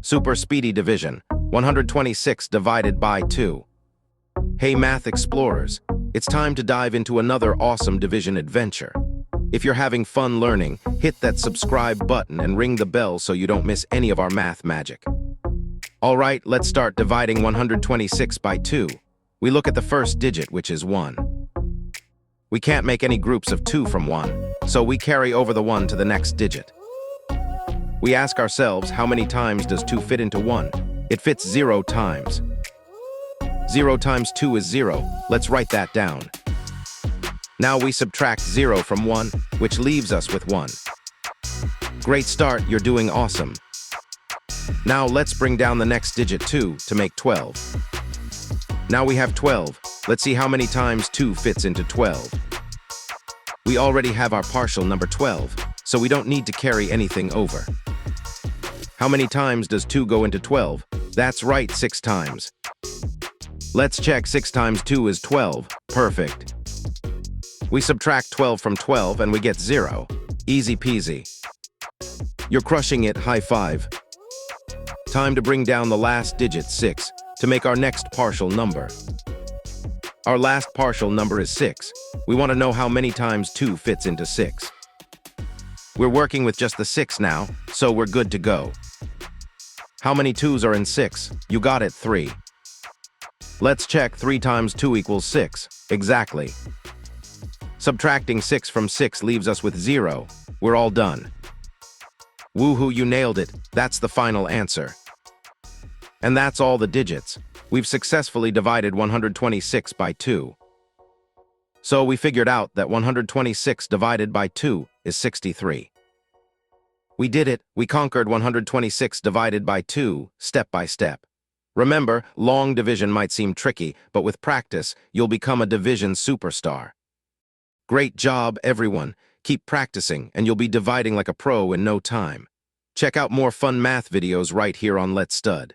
Super speedy division, 126 divided by 2. Hey math explorers, it's time to dive into another awesome division adventure. If you're having fun learning, hit that subscribe button and ring the bell so you don't miss any of our math magic. All right, let's start dividing 126 by 2. We look at the first digit, which is 1. We can't make any groups of 2 from 1, so we carry over the 1 to the next digit. We ask ourselves, how many times does 2 fit into 1? It fits 0 times. 0 times 2 is 0. Let's write that down. Now we subtract 0 from 1, which leaves us with 1. Great start, you're doing awesome. Now let's bring down the next digit 2 to make 12. Now we have 12. Let's see how many times 2 fits into 12. We already have our partial number 12, so we don't need to carry anything over. How many times does 2 go into 12? That's right, 6 times. Let's check. 6 times 2 is 12. Perfect. We subtract 12 from 12 and we get 0. Easy peasy. You're crushing it, high five. Time to bring down the last digit, 6, to make our next partial number. Our last partial number is 6. We want to know how many times 2 fits into 6. We're working with just the 6 now, so we're good to go. How many 2's are in 6? You got it, 3. Let's check. 3 times 2 equals 6. Exactly. Subtracting 6 from 6 leaves us with 0. We're all done. Woohoo, you nailed it. That's the final answer. And that's all the digits. We've successfully divided 126 by 2. So we figured out that 126 divided by 2 is 63. We did it. We conquered 126 divided by 2, step by step. Remember, long division might seem tricky, but with practice, you'll become a division superstar. Great job, everyone. Keep practicing, and you'll be dividing like a pro in no time. Check out more fun math videos right here on Let's Stud.